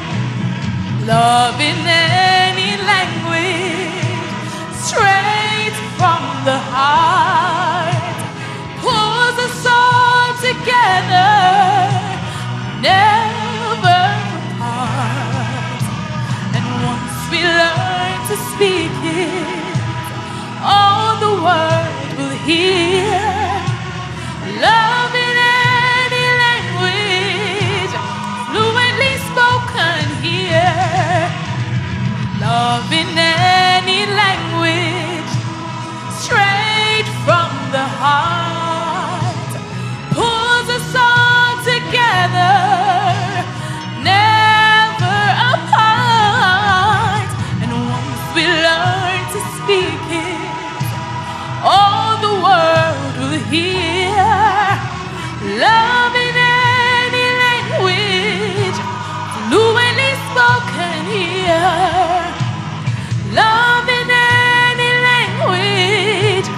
[SPEAKER 9] Love in any language, straight from the heart, pulls us all together, never apart. And once we learn to speak it, all the world will hear. Love in any language, fluently spoken here. Love in any language, straight from the heart, pulls us all together, never apart. And once we learn to speak it, all the world will hear. Love in any language, fluently spoken here. Love in any language,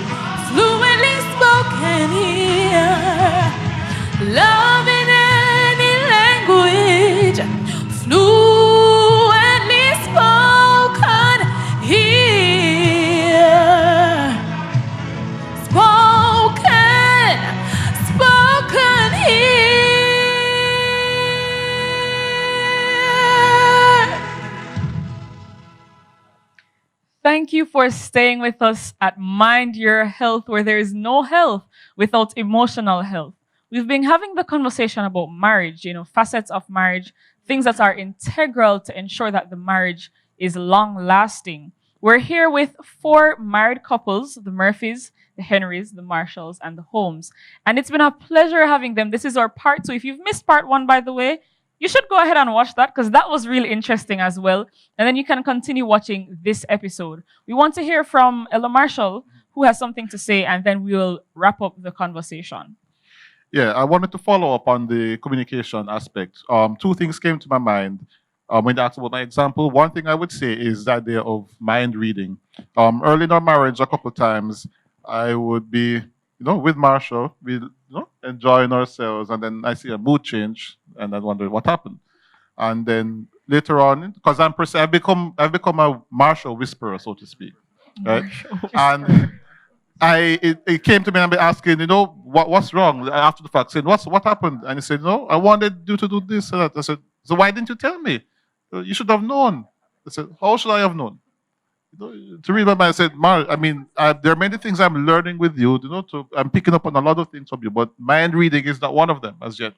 [SPEAKER 9] fluently spoken here. Love in any language, fluently spoken here. Spoken here.
[SPEAKER 4] Thank you for staying with us at Mind Your Health, where there is no health without emotional health. We've been having the conversation about marriage, facets of marriage, things that are integral to ensure that the marriage is long-lasting. We're here with 4 married couples, the Murphys, the Henrys, the Marshalls, and the Holmes. And it's been a pleasure having them. This is our part 2. If you've missed part 1, by the way, you should go ahead and watch that because that was really interesting as well. And then you can continue watching this episode. We want to hear from Ella Marshall, who has something to say, and then we will wrap up the conversation.
[SPEAKER 5] Yeah, I wanted to follow up on the communication aspect. 2 things came to my mind when you asked about my example. One thing I would say is the idea of mind reading. Early in our marriage, a couple of times, I would be, with Marshall, we, enjoying ourselves, and then I see a mood change, and I wonder what happened. And then later on, because I've become a Marshall whisperer, so to speak, right? And it came to me and be asking, what's wrong after the fact, saying, what happened? And he said, no, I wanted you to do this and that. I said, so why didn't you tell me? You should have known. I said, how should I have known? To read my mind, I said, Mar, there are many things I'm learning with you. I'm picking up on a lot of things from you, but mind reading is not one of them as yet.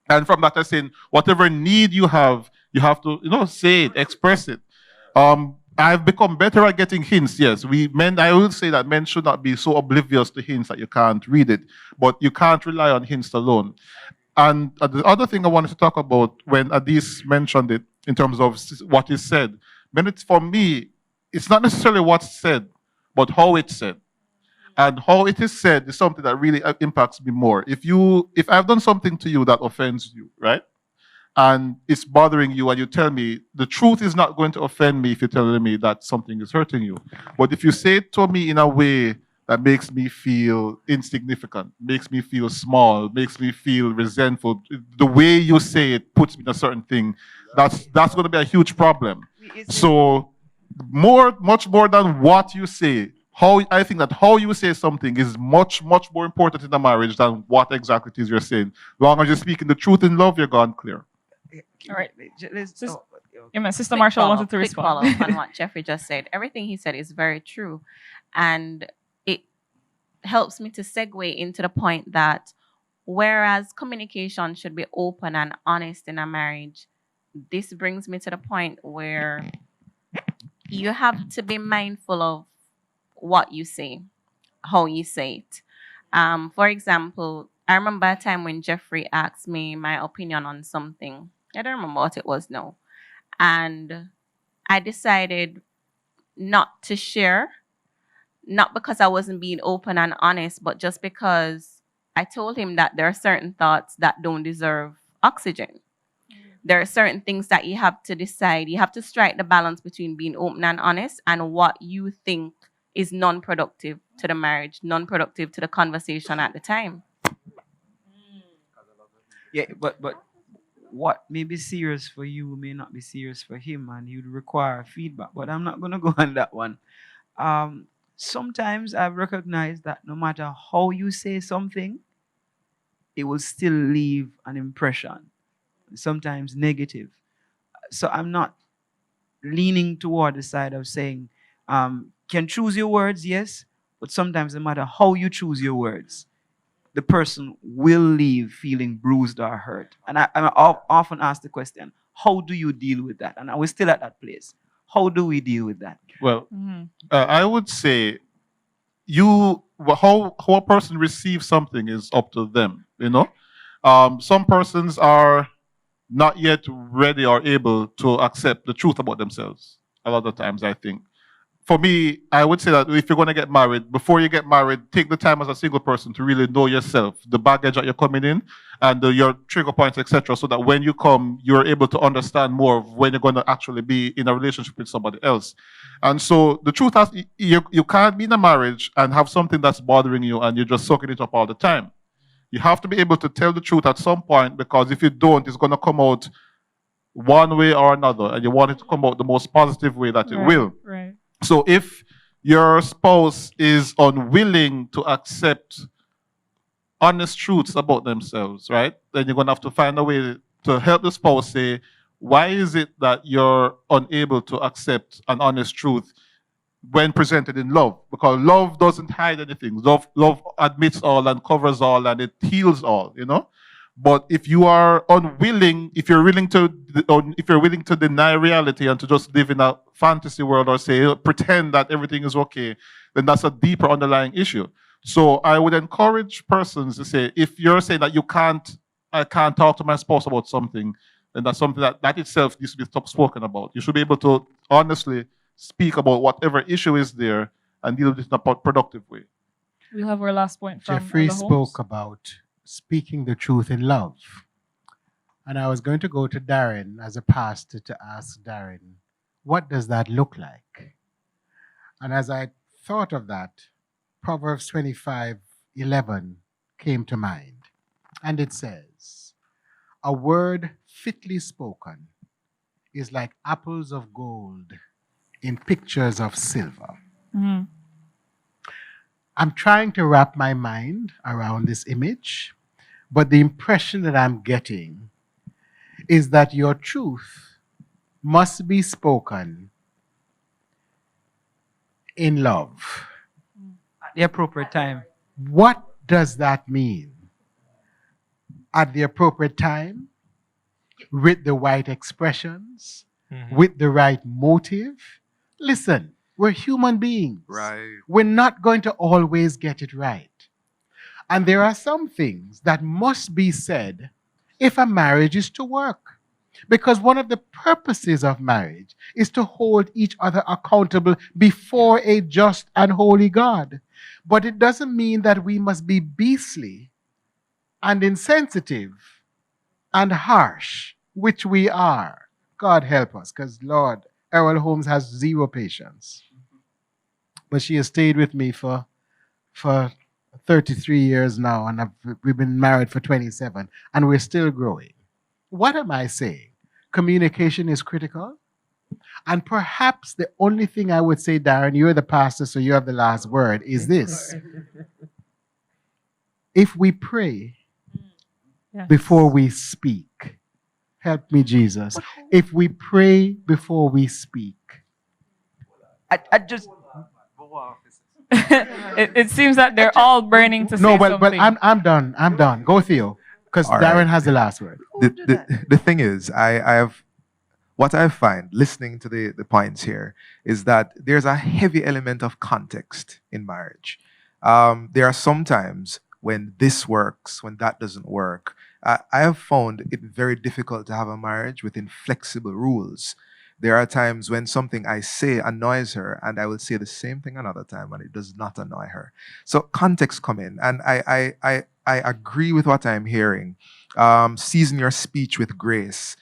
[SPEAKER 5] And from that, I said, whatever need you have to, say it, express it. I've become better at getting hints. Yes, I will say that men should not be so oblivious to hints that you can't read it, but you can't rely on hints alone. And the other thing I wanted to talk about when Adis mentioned it in terms of what is said, for me, it's not necessarily what's said, but how it's said. And how it is said is something that really impacts me more. If I've done something to you that offends you, right? And it's bothering you and you tell me, the truth is not going to offend me if you're telling me that something is hurting you. But if you say it to me in a way that makes me feel insignificant, makes me feel small, makes me feel resentful, the way you say it puts me in a certain thing, that's going to be a huge problem. So much more than what you say, I think that how you say something is much, much more important in a marriage than what exactly it is you're saying. As long as you're speaking the truth in love, you're gone clear.
[SPEAKER 4] All right. Sister Marshall wanted to respond.
[SPEAKER 7] Quick follow on what Jeffrey just said. Everything he said is very true. And it helps me to segue into the point that whereas communication should be open and honest in a marriage, this brings me to the point where you have to be mindful of what you say, how you say it. For example, I remember a time when Jeffrey asked me my opinion on something. I don't remember what it was now. And I decided not to share, not because I wasn't being open and honest, but just because I told him that there are certain thoughts that don't deserve oxygen. There are certain things that you have to decide. You have to strike the balance between being open and honest and what you think is non-productive to the marriage, non-productive to the conversation at the time.
[SPEAKER 12] Yeah, but what may be serious for you may not be serious for him, and he would require feedback. But I'm not going to go on that one. Sometimes I've recognized that no matter how you say something, it will still leave an impression, sometimes negative. So I'm not leaning toward the side of saying, can choose your words, yes, but sometimes no matter how you choose your words, the person will leave feeling bruised or hurt. And I often ask the question, how do you deal with that? And we're still at that place. How do we deal with that?
[SPEAKER 5] Well, I would say how a person receives something is up to them, Some persons are not yet ready or able to accept the truth about themselves a lot of times, I think. For me, I would say that if you're going to get married, before you get married, take the time as a single person to really know yourself, the baggage that you're coming in, and your trigger points, etc., so that when you come, you're able to understand more of when you're going to actually be in a relationship with somebody else. And so the truth is, you can't be in a marriage and have something that's bothering you and you're just soaking it up all the time. You have to be able to tell the truth at some point, because if you don't, it's going to come out one way or another, and you want it to come out the most positive way that it will.
[SPEAKER 4] Right.
[SPEAKER 5] So if your spouse is unwilling to accept honest truths about themselves, right, then you're going to have to find a way to help the spouse say, why is it that you're unable to accept an honest truth when presented in love? Because love doesn't hide anything. Love admits all and covers all and it heals all, But if you are unwilling, if you're willing to deny reality and to just live in a fantasy world or say pretend that everything is okay, then that's a deeper underlying issue. So I would encourage persons to say, if you're saying that I can't talk to my spouse about something, then that's something that itself needs to be spoken about. You should be able to honestly speak about whatever issue is there and deal with it in a productive way.
[SPEAKER 4] We'll have our last point from
[SPEAKER 2] Jeffrey
[SPEAKER 4] Elder Holmes.
[SPEAKER 2] spoke about speaking the truth in love. And I was going to go to Darren as a pastor to ask Darren, what does that look like? And as I thought of that, Proverbs 25:11 came to mind. And it says, a word fitly spoken is like apples of gold in pictures of silver. I'm trying to wrap my mind around this image, but the impression that I'm getting is that your truth must be spoken in love.
[SPEAKER 12] At the appropriate time.
[SPEAKER 2] What does that mean? At the appropriate time, with the right expressions, with the right motive. Listen, we're human beings.
[SPEAKER 11] Right.
[SPEAKER 2] We're not going to always get it right. And there are some things that must be said if a marriage is to work. Because one of the purposes of marriage is to hold each other accountable before a just and holy God. But it doesn't mean that we must be beastly and insensitive and harsh, which we are. God help us, because Lord, Errol Holmes has zero patience. But she has stayed with me for 33 years now, and we've been married for 27, and we're still growing. What am I saying? Communication is critical. And perhaps the only thing I would say, Darren, you're the pastor, so you have the last word, is this. If we pray before we speak, help me, Jesus. If we pray before we speak.
[SPEAKER 12] I just...
[SPEAKER 4] it seems that they're all burning to say something.
[SPEAKER 2] But I'm done. I'm done. Go, Theo, because Darren has the last word.
[SPEAKER 11] The thing is, what I find listening to the points here is that there's a heavy element of context in marriage. There are some times when this works, when that doesn't work. I have found it very difficult to have a marriage with inflexible rules. There are times when something I say annoys her, and I will say the same thing another time, and it does not annoy her. So context come in, and I agree with what I'm hearing. Season your speech with grace.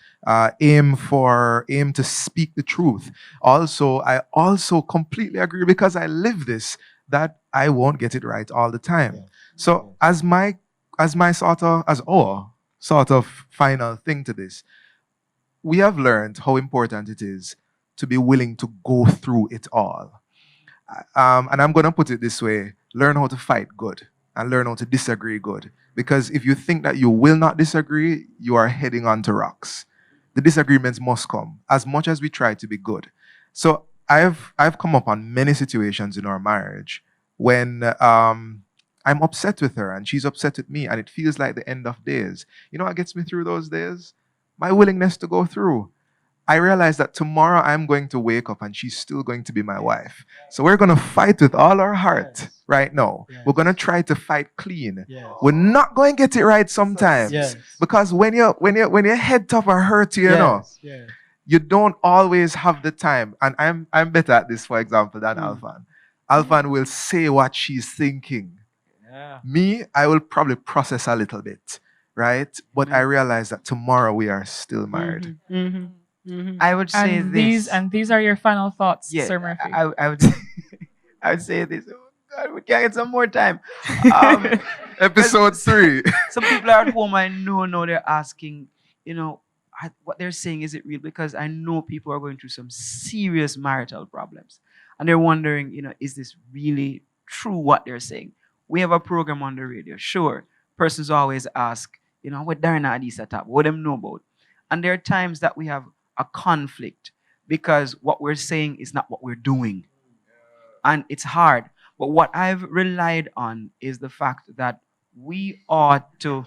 [SPEAKER 11] Aim to speak the truth. Also, I also completely agree, because I live this, that I won't get it right all the time. Yeah. So as our sort of final thing to this, we have learned how important it is to be willing to go through it all. And I'm going to put it this way: learn how to fight good and learn how to disagree good. Because if you think that you will not disagree, you are heading onto rocks. The disagreements must come, as much as we try to be good. So I've come up on many situations in our marriage when I'm upset with her and she's upset with me, and it feels like the end of days. You know what gets me through those days? My willingness to go through. I realize that tomorrow I'm going to wake up and she's still going to be my wife. So we're going to fight with all our heart right now. Yes. We're going to try to fight clean. Yes. We're not going to get it right sometimes. Yes. Because when your head top or hurt you, you don't always have the time. And I'm better at this, for example, than Alphan. Alphan will say what she's thinking. Yeah. Me, I will probably process a little bit, right? But I realize that tomorrow we are still married.
[SPEAKER 12] I would say
[SPEAKER 4] these are your final thoughts, Sir Murphy.
[SPEAKER 12] I would say this. Oh God, we can't get some more time.
[SPEAKER 11] Episode 3.
[SPEAKER 12] Some people are at home. I know they're asking, what they're saying, is it real? Because I know people are going through some serious marital problems, and they're wondering, is this really true what they're saying? We have a program on the radio. Sure, persons always ask, what Darren Adisa top, what them know about? And there are times that we have a conflict because what we're saying is not what we're doing. And it's hard. But what I've relied on is the fact that we ought to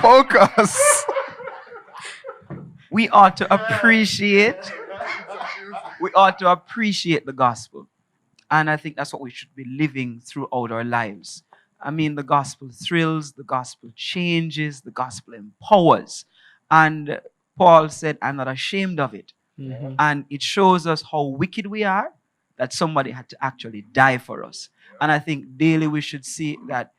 [SPEAKER 11] focus.
[SPEAKER 12] We ought to appreciate the gospel. And I think that's what we should be living throughout our lives. I mean, the gospel thrills, the gospel changes, the gospel empowers. And Paul said, I'm not ashamed of it. Mm-hmm. And it shows us how wicked we are, that somebody had to actually die for us. And I think daily we should see that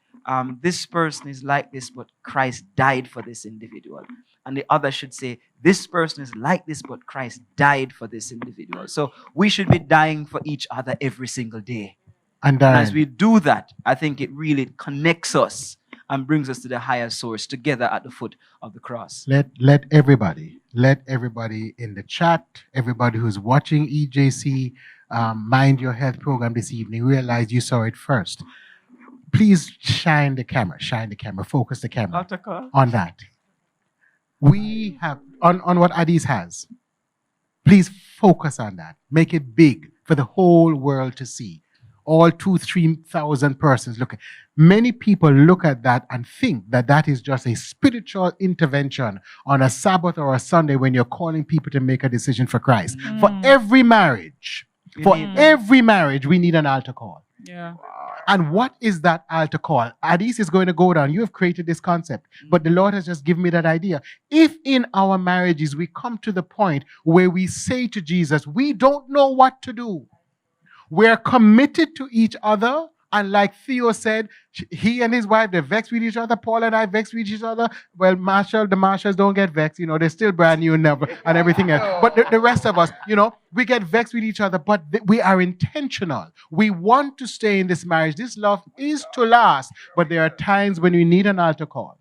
[SPEAKER 12] this person is like this, but Christ died for this individual. And the other should say, this person is like this, but Christ died for this individual. So we should be dying for each other every single day. And as we do that, I think it really connects us and brings us to the higher source together at the foot of the cross.
[SPEAKER 2] Let everybody in the chat, everybody who's watching EJC, Mind Your Health program this evening realized you saw it first, please shine the camera, focus the camera on that. We have, on what Addis has, please focus on that. Make it big for the whole world to see. All 2,000-3,000 persons look. Many people look at that and think that that is just a spiritual intervention on a Sabbath or a Sunday when you're calling people to make a decision for Christ. For every marriage, we need an altar call.
[SPEAKER 4] Yeah.
[SPEAKER 2] And what is that altar call? Addis is going to go down. You have created this concept, but the Lord has just given me that idea. If in our marriages we come to the point where we say to Jesus, we don't know what to do. We're committed to each other. And like Theo said, he and his wife, they're vexed with each other. Paul and I vexed with each other. Well, the Marshalls don't get vexed. You know, they're still brand new and everything else. But the rest of us, you know, we get vexed with each other, but we are intentional. We want to stay in this marriage. This love is to last. But there are times when we need an altar call.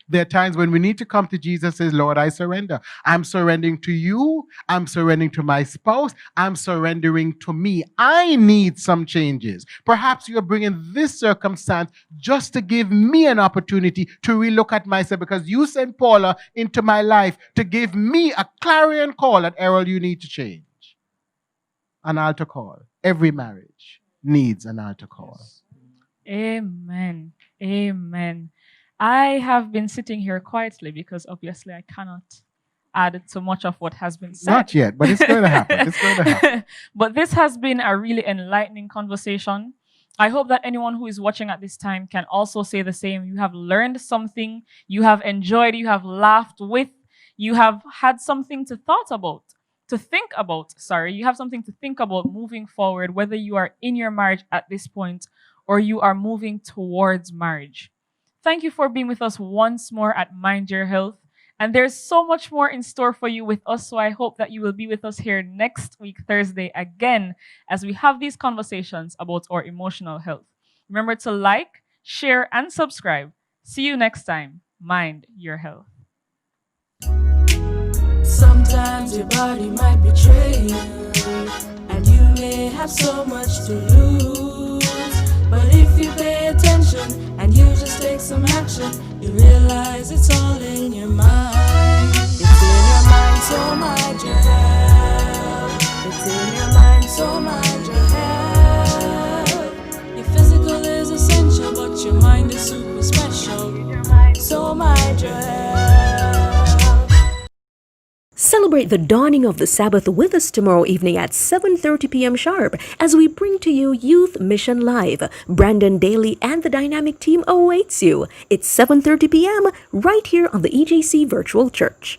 [SPEAKER 2] There are times when we need to come to Jesus and say, Lord, I surrender. I'm surrendering to you. I'm surrendering to my spouse. I'm surrendering to me. I need some changes. Perhaps you're bringing this circumstance just to give me an opportunity to relook at myself, because you sent Paula into my life to give me a clarion call that, Errol, you need to change. An altar call. Every marriage needs an altar call.
[SPEAKER 4] Amen. Amen. I have been sitting here quietly because obviously I cannot add to much of what has been said.
[SPEAKER 2] Not yet, but it's going to happen. It's going to happen.
[SPEAKER 4] But this has been a really enlightening conversation. I hope that anyone who is watching at this time can also say the same. You have learned something, you have enjoyed, you have laughed with, you have had something to think about. You have something to think about moving forward, whether you are in your marriage at this point or you are moving towards marriage. Thank you for being with us once more at Mind Your Health. And there's so much more in store for you with us, so I hope that you will be with us here next week, Thursday, again, as we have these conversations about our emotional health. Remember to like, share, and subscribe. See you next time. Mind Your Health.
[SPEAKER 9] Sometimes your body might betray you, and you may have so much to lose. But if you pay attention and you just take some action, you realize it's all in your mind. It's in your mind, so mind your health. It's in your mind, so mind your health. Your physical is essential, but your mind is super special. So mind your health.
[SPEAKER 13] Celebrate the dawning of the Sabbath with us tomorrow evening at 7:30 p.m. sharp as we bring to you Youth Mission Live. Brandon Daly and the dynamic team awaits you. It's 7:30 p.m. right here on the EJC Virtual Church.